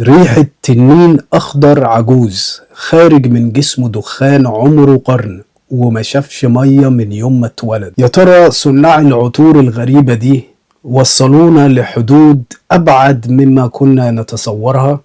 ريحة تنين أخضر عجوز خارج من جسمه دخان عمره قرن وما شافش مية من يوم ما اتولد. يا ترى صناع العطور الغريبة دي وصلونا لحدود أبعد مما كنا نتصورها؟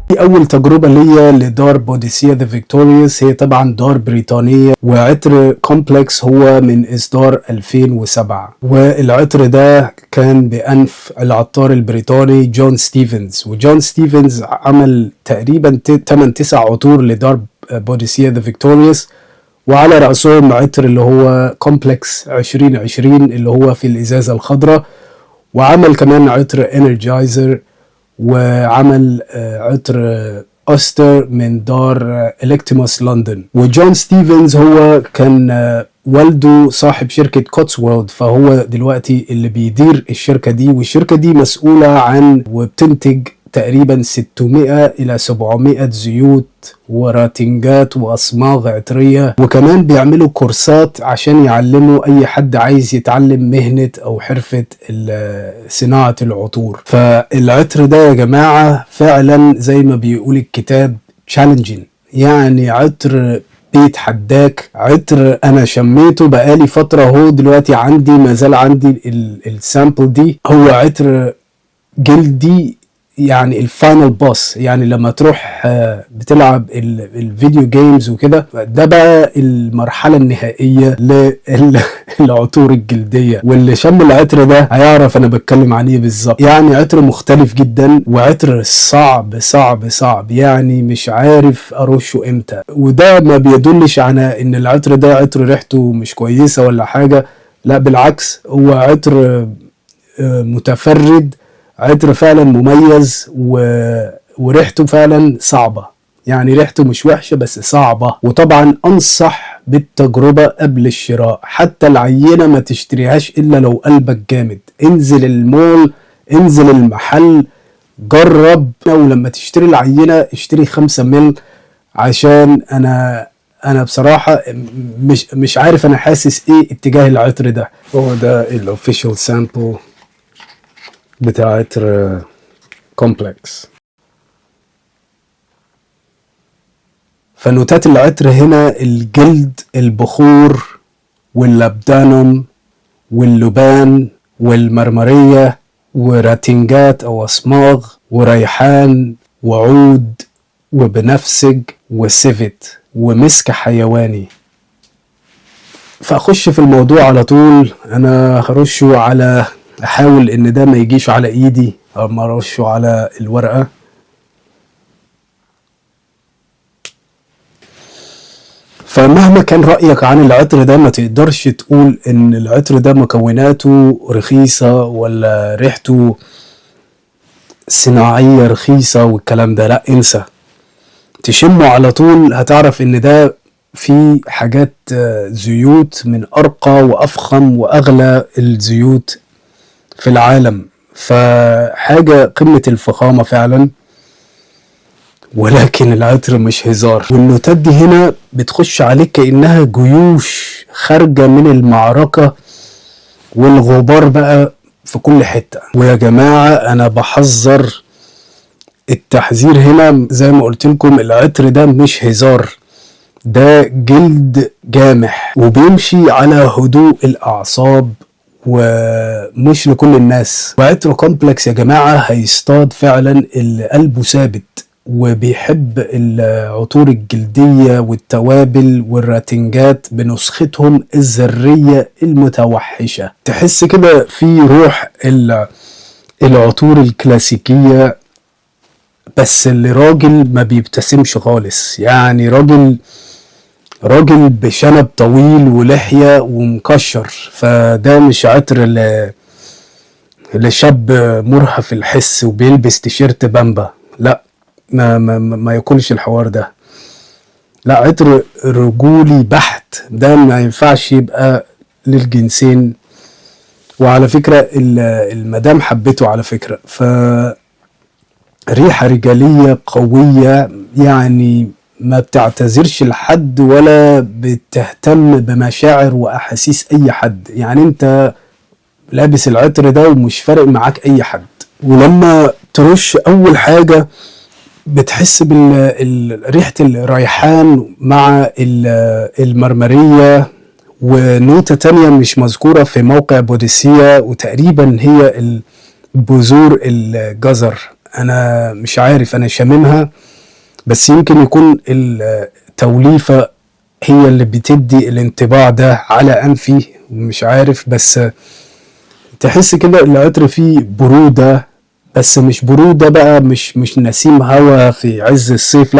دي أول تجربة ليا لدار بوديسيا ذا فيكتوريوس. هي طبعا دار بريطانية، وعطر كومبلكس هو من إصدار 2007، والعطر ده كان بأنف العطار البريطاني جون ستيفنز. وجون ستيفنز عمل تقريبا 8-9 عطور لدار بوديسيا ذا فيكتوريوس، وعلى رأسهم عطر اللي هو كومبلكس 2020 اللي هو في الإزازة الخضراء، وعمل كمان عطر انرجايزر، وعمل عطر أستر من دار إلكتيموس لندن. وجون ستيفنز هو كان والده صاحب شركة كوتسوولد، فهو دلوقتي اللي بيدير الشركة دي، والشركة دي مسؤولة عن وبتنتج تقريبا 600 إلى 700 زيوت وراتنجات وأصماغ عطرية، وكمان بيعملوا كورسات عشان يعلموا أي حد عايز يتعلم مهنة أو حرفة صناعة العطور. فالعطر ده يا جماعة فعلا زي ما بيقول الكتاب challenging، يعني عطر بيتحداك. عطر انا شميته بقالي فترة، هو دلوقتي عندي مازال عندي السامبل دي. هو عطر جلدي، يعني الفاينل بوس، يعني لما تروح بتلعب الفيديو جيمز وكده، ده بقى المرحلة النهائية للعطور الجلدية. واللي شم العطر ده هيعرف انا بتكلم عن ايه بالظبط. يعني عطر مختلف جدا، وعطر صعب صعب صعب، يعني مش عارف ارشه امتى. وده ما بيدلش على ان العطر ده عطر ريحته مش كويسة ولا حاجة، لا بالعكس، هو عطر متفرد، عطر فعلا مميز، وريحته فعلا صعبة. يعني ريحته مش وحشة بس صعبة. وطبعا انصح بالتجربة قبل الشراء، حتى العينة ما تشتريهاش الا لو قلبك جامد. انزل المول، انزل المحل، جرب، ولما تشتري العينة اشتري 5 مل، عشان انا بصراحة مش عارف انا حاسس ايه اتجاه العطر ده. هو ده الاوفيشال سامبل بتاع عطر كومبلكس. فنوتات العطر هنا الجلد، البخور، واللبدانوم، واللبان، والمرمرية، وراتنجات أو أصماغ، وريحان، وعود، وبنفسج، وسيفت، ومسك حيواني. فأخش في الموضوع على طول. أنا هرشه على، أحاول إن ده ما يجيش على إيدي أو ما أرشه على الورقة. فمهما كان رأيك عن العطر ده، ما تقدرش تقول ان العطر ده مكوناته رخيصة ولا ريحته صناعية رخيصة والكلام ده، لا انسى. تشمه على طول هتعرف ان ده في حاجات زيوت من ارقى وافخم واغلى الزيوت في العالم، فحاجة قمة الفخامة فعلا. ولكن العطر مش هزار، والنوتات دي هنا بتخش عليك كأنها جيوش خارجة من المعركة، والغبار بقى في كل حتة. ويا جماعة أنا بحذر، التحذير هنا زي ما قلت لكم، العطر ده مش هزار، ده جلد جامح وبيمشي على هدوء الأعصاب، ومش لكل الناس. وعطر كومبلكس يا جماعة هيصطاد فعلا اللي قلبه ثابت وبيحب العطور الجلدية والتوابل والراتنجات بنسختهم الذرية المتوحشة. تحس كده في روح العطور الكلاسيكية، بس اللي راجل ما بيبتسمش خالص، يعني راجل بشنب طويل ولحية ومكشر. فده مش عطر لشاب مرهف الحس وبيلبس تيشيرت بامبا، لا، ما يكونش الحوار ده. لا، عطر رجولي بحت، ده ما ينفعش يبقى للجنسين وعلى فكرة المدام حبته على فكرة. ريحة رجالية قوية، يعني ما بتعتذرش لحد ولا بتهتم بمشاعر وأحاسيس أي حد. يعني أنت لابس العطر ده ومش فارق معاك أي حد. ولما ترش أول حاجة بتحس بريحة الريحان مع المرمرية، ونوتة تانية مش مذكورة في موقع بوديسيا، وتقريبا هي بذور الجزر. أنا مش عارف، أنا شاممها، بس يمكن يكون التوليفة هي اللي بتدي الانطباع ده على أنفي، مش عارف. بس تحس كده العطر فيه برودة، بس مش برودة بقى، مش نسيم هوا في عز الصيف،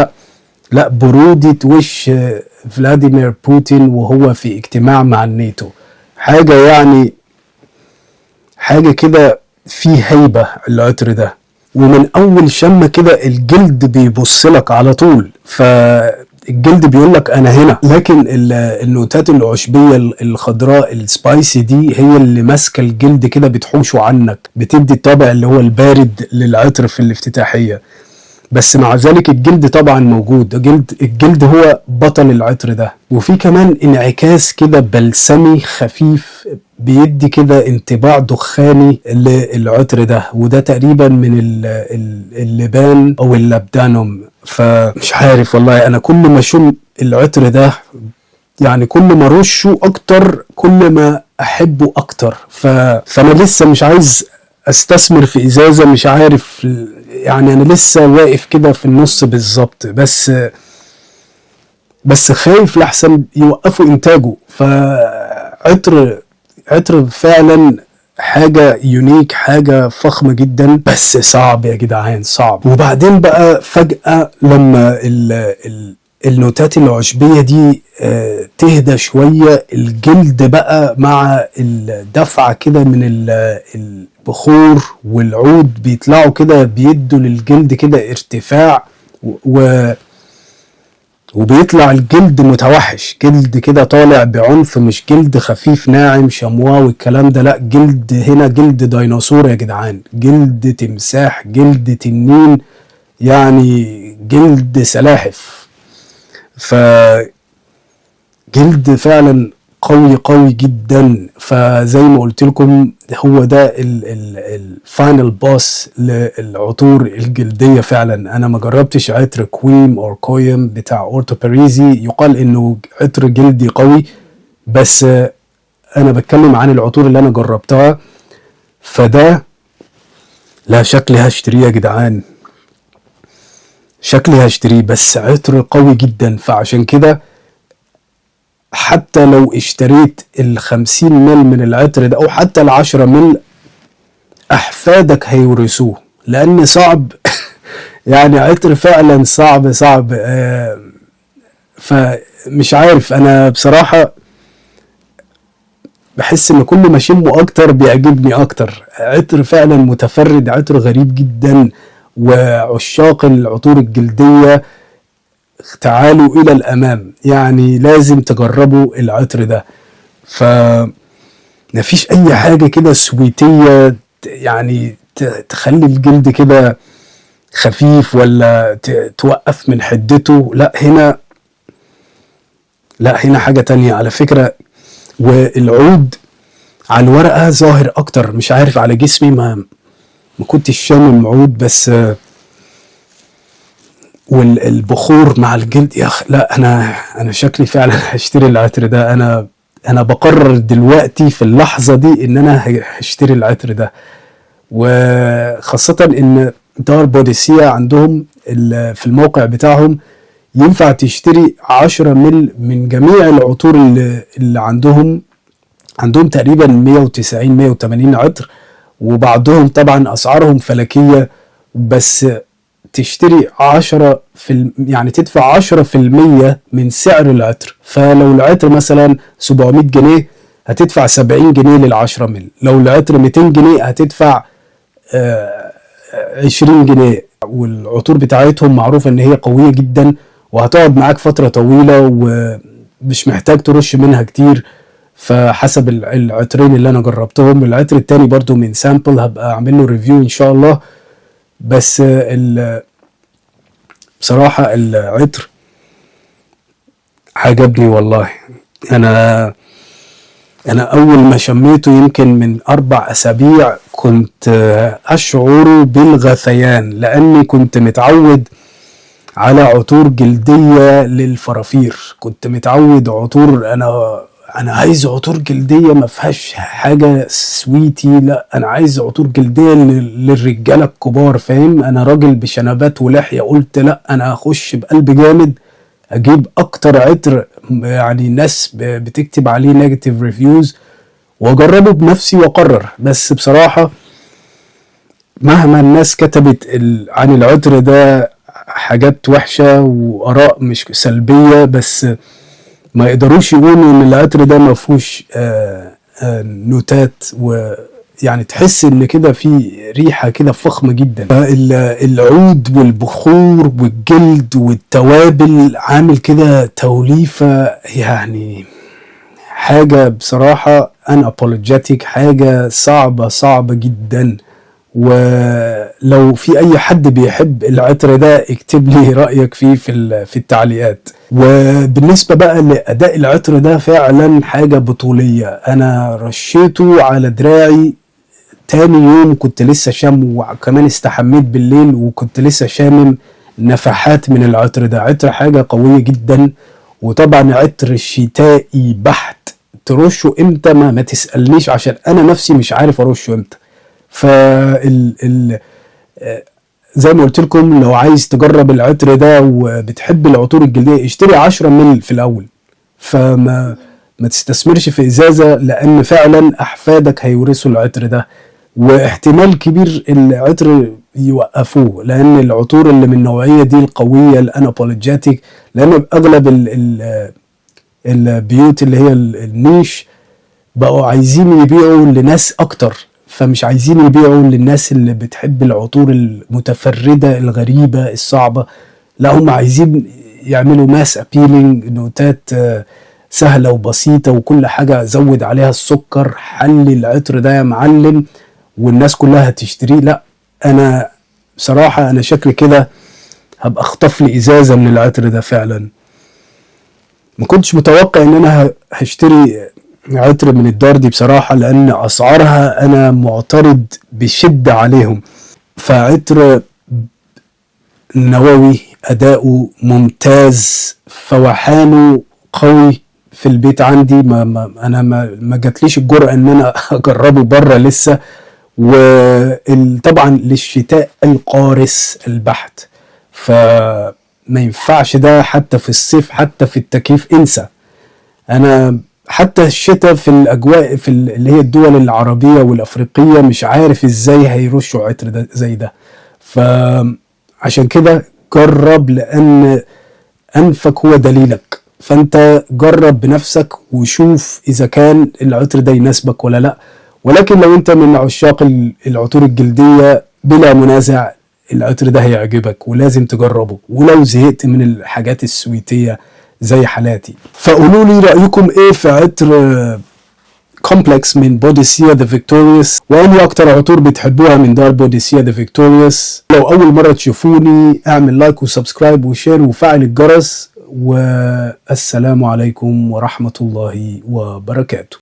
لا برودة وش فلاديمير بوتين وهو في اجتماع مع الناتو. حاجة يعني حاجة كده فيه هيبة العطر ده، ومن أول شمة كده الجلد بيبصلك على طول، فالجلد بيقولك أنا هنا. لكن النوتات العشبية الخضراء السبايسي دي هي اللي ماسكة الجلد كده، بتحوشه عنك، بتدي الطابع اللي هو البارد للعطر في الافتتاحية. بس مع ذلك الجلد طبعا موجود، الجلد هو بطل العطر ده. وفي كمان انعكاس كده بلسمي خفيف بيدي كده انطباع دخاني للعطر ده، وده تقريبا من اللبان او اللبدانوم. فمش عارف والله، انا كل ما اشم العطر ده يعني كل ما رشه اكتر كل ما احبه اكتر. فانا لسه مش عايز استثمر في ازازة، مش عارف يعني، انا لسه واقف كده في النص بالظبط، بس خايف لحسن يوقفوا انتاجه. عطر فعلا حاجة يونيك، حاجة فخمة جدا، بس صعب يا جدعان، صعب. وبعدين بقى فجأة لما النوتات العشبية دي تهدى شوية، الجلد بقى مع الدفعة كده من البخور والعود بيطلعوا كده، بيدوا للجلد كده ارتفاع، وبيطلع الجلد متوحش، جلد كده طالع بعنف، مش جلد خفيف ناعم شمواه والكلام ده، لا، جلد هنا جلد ديناصور يا جدعان، جلد تمساح، جلد تنين، يعني جلد سلاحف. فجلد فعلا قوي جدا. فزي ما قلت لكم هو ده الفاينل باس للعطور الجلدية فعلا. انا ما جربتش عطر كويم او كويم بتاع اورتو باريزي، يقال انه عطر جلدي قوي، بس انا بتكلم عن العطور اللي انا جربتها. فده لا، شكلي هشتريه يا جدعان، شكلي هشتريه، بس عطر قوي جدا. فعشان كده حتى لو اشتريت 50 مل من العطر ده او حتى 10 مل، احفادك هيورثوه، لان صعب يعني عطر فعلا صعب. فمش عارف، انا بصراحة بحس ان كل ما اشمه اكتر بيعجبني اكتر. عطر فعلا متفرد، عطر غريب جدا. وعشاق العطور الجلدية تعالوا الى الامام، يعني لازم تجربوا العطر ده. مفيش اي حاجة كده سويتية يعني تخلي الجلد كده خفيف ولا توقف من حدته، لا هنا حاجة تانية على فكرة. والعود على الورقة ظاهر اكتر، مش عارف على جسمي ما كنتش شامم عود، بس والبخور مع الجلد يا اخي، لا انا شكلي فعلا هشتري العطر ده. انا بقرر دلوقتي في اللحظة دي ان انا هشتري العطر ده. وخاصة ان دار بوديسيا عندهم في الموقع بتاعهم ينفع تشتري 10 مل من جميع العطور اللي عندهم تقريبا 190 180 عطر، وبعضهم طبعا اسعارهم فلكية، بس تشتري 10 يعني تدفع 10% من سعر العطر. فلو العطر مثلا 700 جنيه هتدفع 70 جنيه لل10 مل، لو العطر 200 جنيه هتدفع 20 جنيه. والعطور بتاعتهم معروفة ان هي قوية جدا، وهتقعد معاك فترة طويلة، ومش محتاج ترش منها كتير. فحسب العطرين اللي انا جربتهم. العطر التاني برضو من سامبل هبقى اعمل له ريفيو ان شاء الله. بس بصراحة العطر عجبني والله. انا اول ما شميته يمكن من 4 أسابيع كنت اشعر بالغثيان، لاني كنت متعود على عطور جلدية للفرافير. كنت متعود عطور، انا عايز عطور جلدية ما فيهاش حاجة سويتي، لا انا عايز عطور جلدية للرجالة الكبار، فاهم؟ انا راجل بشنبات ولحية، قلت لا انا هخش بقلب جامد اجيب اكتر عطر يعني الناس بتكتب عليه نيجاتيف ريفيوز واجربه بنفسي واقرر. بس بصراحة مهما الناس كتبت عن العطر ده حاجات وحشة واراء مش سلبية، بس ما يقدروش يقولوا ان العطر ده ما فيهوش نوتات، ويعني تحس ان كده في ريحة كده فخمة جدا. العود والبخور والجلد والتوابل عامل كده توليفة، يعني حاجة بصراحة unapologetic، حاجة صعبة جدا. ولو في اي حد بيحب العطر ده اكتب لي رأيك فيه في التعليقات. وبالنسبة بقى لأداء العطر ده فعلا حاجة بطولية. انا رشيته على دراعي تاني يوم كنت لسه شام، وكمان استحميت بالليل وكنت لسه شامم نفحات من العطر ده. عطر حاجة قوية جدا، وطبعا عطر شتائي بحت. ترشه امتى ما تسألنيش، عشان انا نفسي مش عارف ارشه امتى. زي ما قلت لكم لو عايز تجرب العطر ده وبتحب العطور الجلدية اشتري 10 مل في الاول، فما تستثمرش في ازازة، لان فعلا احفادك هيورثوا العطر ده، واحتمال كبير العطر يوقفوه، لان العطور اللي من النوعية دي القوية الانابولوجيتيك، لان اغلب البيوت اللي هي النيش بقوا عايزين يبيعوا لناس اكتر، فمش عايزين يبيعوا للناس اللي بتحب العطور المتفردة الغريبة الصعبة، لا هم عايزين يعملوا ماس ابيلينج، نوتات سهلة وبسيطة وكل حاجة زود عليها السكر، حل العطر ده يا معلم والناس كلها هتشتريه. لا انا بصراحة انا شكلي كده هبقى اخطف لي ازازة من العطر ده. فعلا ما كنتش متوقع ان انا هشتري عطر من الدار دي بصراحة، لان اسعارها انا معترض بشدة عليهم. فعطر نووي، اداؤه ممتاز، فوحانه قوي. في البيت عندي انا ما جاتليش الجرأة ان انا اجربه بره لسه. وطبعا للشتاء القارس البحت، فما ينفعش ده حتى في الصيف، حتى في التكييف انسى. انا حتى الشتاء في الاجواء في اللي هي الدول العربية والافريقية مش عارف ازاي هيرشوا عطر ده زي ده. فعشان كده جرب، لان انفك هو دليلك، فانت جرب بنفسك وشوف اذا كان العطر ده يناسبك ولا لا. ولكن لو انت من عشاق العطور الجلدية بلا منازع العطر ده هيعجبك ولازم تجربه، ولو زهقت من الحاجات السويتية زي حالاتي. فقولوا لي رأيكم ايه في عطر كومبلكس من بوديسيا ذا فيكتوريوس، وانهي اكتر عطور بتحبوها من دار بوديسيا ذا فيكتوريوس. لو اول مرة تشوفوني اعمل لايك وسبسكرايب وشير وفعل الجرس، والسلام عليكم ورحمة الله وبركاته.